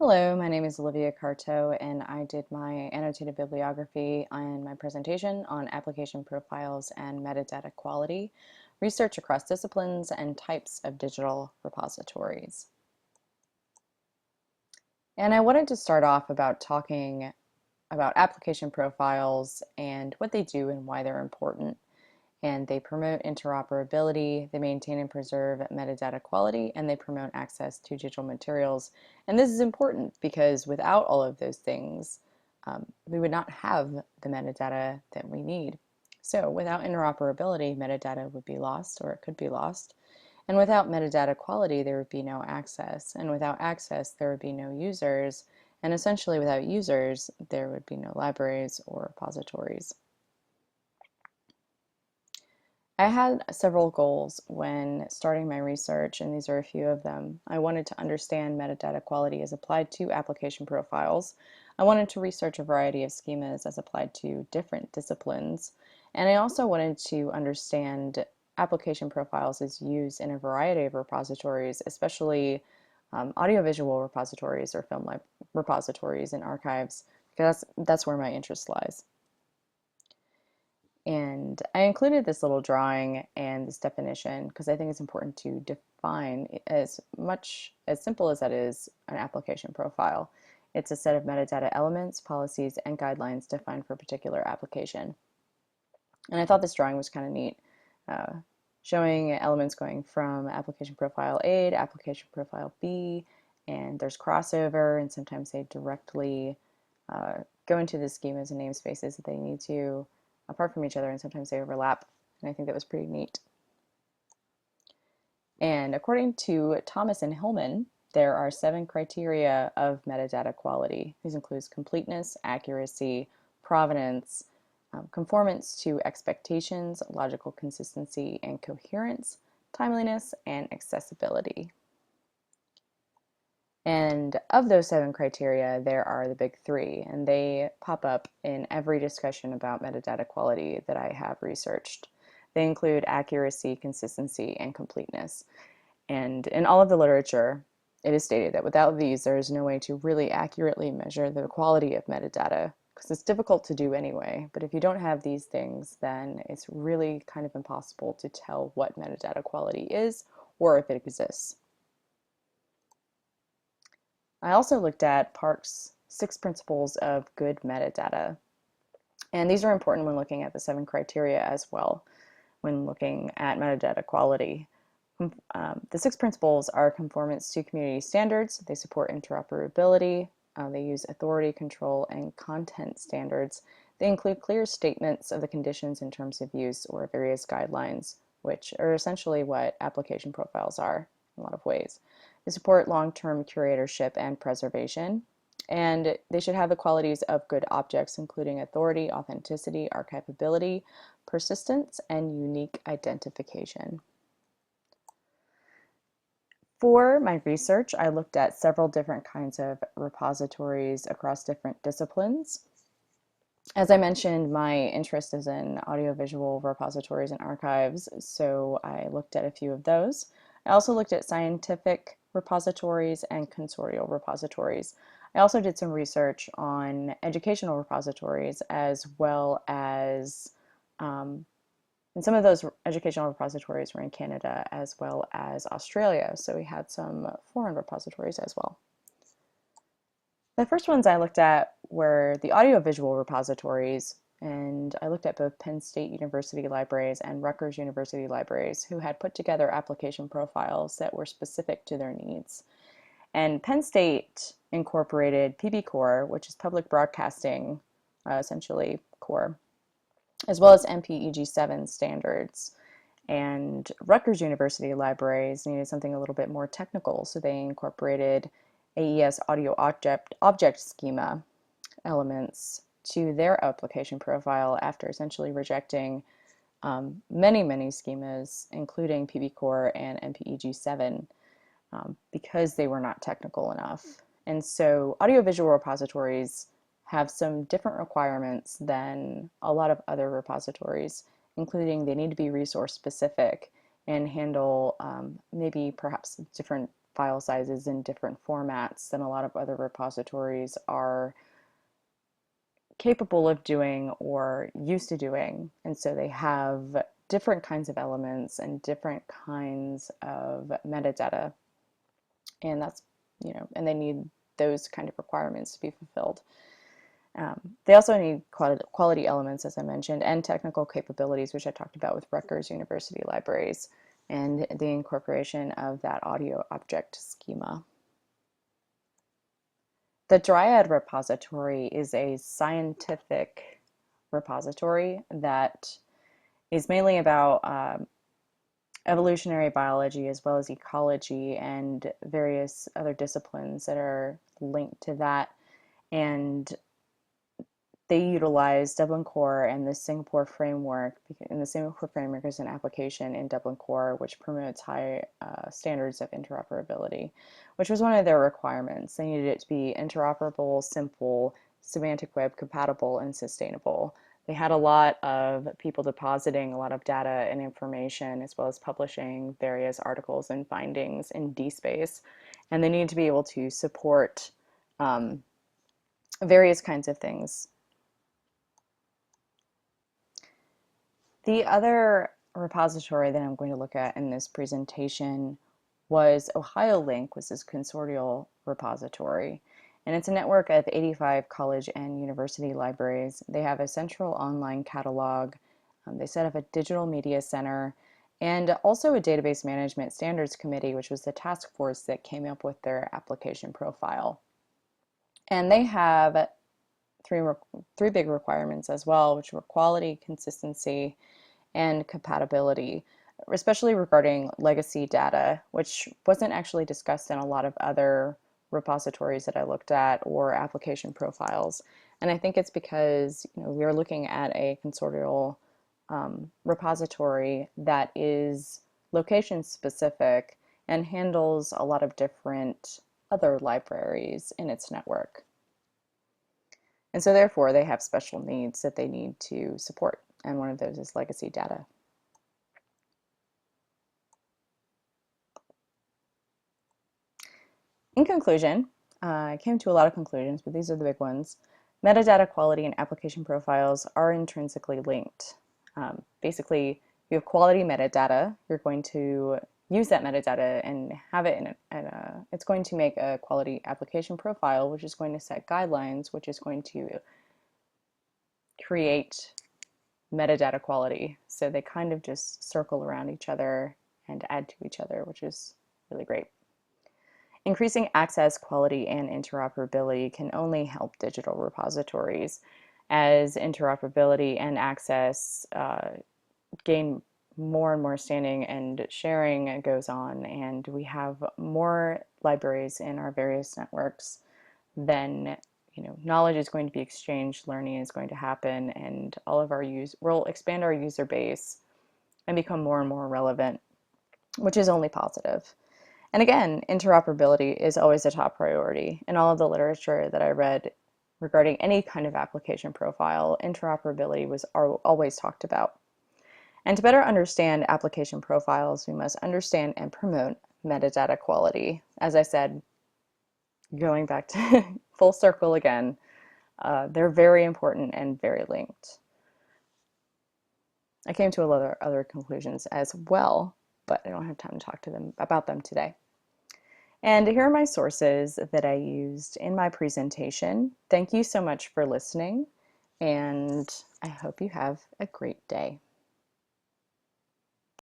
Hello, my name is Olivia Carto, and I did my annotated bibliography and my presentation on application profiles and metadata quality, research across disciplines, and types of digital repositories. And I wanted to start off about talking about application profiles and what they do and why they're important. And they promote interoperability, they maintain and preserve metadata quality, and they promote access to digital materials. And this is important because without all of those things, we would not have the metadata that we need. So without interoperability, metadata would be lost, or it could be lost. And without metadata quality, there would be no access. And without access, there would be no users. And essentially, without users, there would be no libraries or repositories. I had several goals when starting my research, and these are a few of them. I wanted to understand metadata quality as applied to application profiles. I wanted to research a variety of schemas as applied to different disciplines. And I also wanted to understand application profiles as used in a variety of repositories, especially audiovisual repositories or film repositories and archives, because that's where my interest lies. And I included this little drawing and this definition because I think it's important to define as much as simple as that is an application profile. It's a set of metadata elements, policies, and guidelines defined for a particular application. And I thought this drawing was kind of neat, showing elements going from application profile A to application profile B, and there's crossover, and sometimes they directly go into the schemas and namespaces that they need to apart from each other, and sometimes they overlap, and I think that was pretty neat. And according to Thomas and Hillman, there are 7 criteria of metadata quality. These include completeness, accuracy, provenance, conformance to expectations, logical consistency and coherence, timeliness, and accessibility. And of those 7 criteria, there are the big 3, and they pop up in every discussion about metadata quality that I have researched. They include accuracy, consistency, and completeness. And in all of the literature, it is stated that without these, there is no way to really accurately measure the quality of metadata, because it's difficult to do anyway. But if you don't have these things, then it's really kind of impossible to tell what metadata quality is or if it exists. I also looked at Park's 6 principles of good metadata. And these are important when looking at the 7 criteria as well, when looking at metadata quality. The 6 principles are conformance to community standards, they support interoperability, they use authority, control, and content standards. They include clear statements of the conditions and terms of use or various guidelines, which are essentially what application profiles are in a lot of ways. They support long-term curatorship and preservation, and they should have the qualities of good objects, including authority, authenticity, archivability, persistence, and unique identification. For my research, I looked at several different kinds of repositories across different disciplines. As I mentioned, my interest is in audiovisual repositories and archives, so I looked at a few of those. I also looked at scientific repositories and consortial repositories. I also did some research on educational repositories as well as, and some of those educational repositories were in Canada as well as Australia, so we had some foreign repositories as well. The first ones I looked at were the audiovisual repositories, and I looked at both Penn State University libraries and Rutgers University libraries who had put together application profiles that were specific to their needs. And Penn State incorporated PB-Core, which is public broadcasting, essentially core, as well as MPEG-7 standards. And Rutgers University libraries needed something a little bit more technical, so they incorporated AES audio object schema elements to their application profile after essentially rejecting many schemas, including PB-Core and MPEG-7, because they were not technical enough. And so audiovisual repositories have some different requirements than a lot of other repositories, including they need to be resource specific and handle maybe perhaps different file sizes in different formats than a lot of other repositories are capable of doing or used to doing. And so they have different kinds of elements and different kinds of metadata. And that's, and they need those kind of requirements to be fulfilled. They also need quality elements, as I mentioned, and technical capabilities, which I talked about with Rutgers University Libraries, and the incorporation of that audio object schema. The Dryad repository is a scientific repository that is mainly about evolutionary biology as well as ecology and various other disciplines that are linked to that. And they utilize Dublin Core and the Singapore framework, and the Singapore framework is an application in Dublin Core which promotes high standards of interoperability, which was one of their requirements. They needed it to be interoperable, simple, semantic web compatible, and sustainable. They had a lot of people depositing a lot of data and information, as well as publishing various articles and findings in DSpace, and they needed to be able to support various kinds of things. The other repository that I'm going to look at in this presentation was OhioLink, which is a consortial repository. And it's a network of 85 college and university libraries. They have a central online catalog. They set up a digital media center and also a database management standards committee, which was the task force that came up with their application profile. And they have three big requirements as well, which were quality, consistency, and compatibility, especially regarding legacy data, which wasn't actually discussed in a lot of other repositories that I looked at or application profiles. And I think it's because we are looking at a consortial repository that is location specific and handles a lot of different other libraries in its network. And so therefore they have special needs that they need to support, and one of those is legacy data. In conclusion, I came to a lot of conclusions, but these are the big ones. Metadata quality and application profiles are intrinsically linked. Basically, you have quality metadata, you're going to use that metadata and have it it's going to make a quality application profile, which is going to set guidelines, which is going to create metadata quality. So they kind of just circle around each other and add to each other, which is really great. Increasing access, quality, and interoperability can only help digital repositories as interoperability and access gain more and more standing and sharing goes on, and we have more libraries in our various networks, then knowledge is going to be exchanged, learning is going to happen, and all of our we'll expand our user base and become more and more relevant, which is only positive. And again, interoperability is always a top priority. In all of the literature that I read regarding any kind of application profile, interoperability was always talked about. And to better understand application profiles, we must understand and promote metadata quality. As I said, going back to full circle again, they're very important and very linked. I came to a lot of other conclusions as well, but I don't have time to talk to them about them today. And here are my sources that I used in my presentation. Thank you so much for listening, and I hope you have a great day.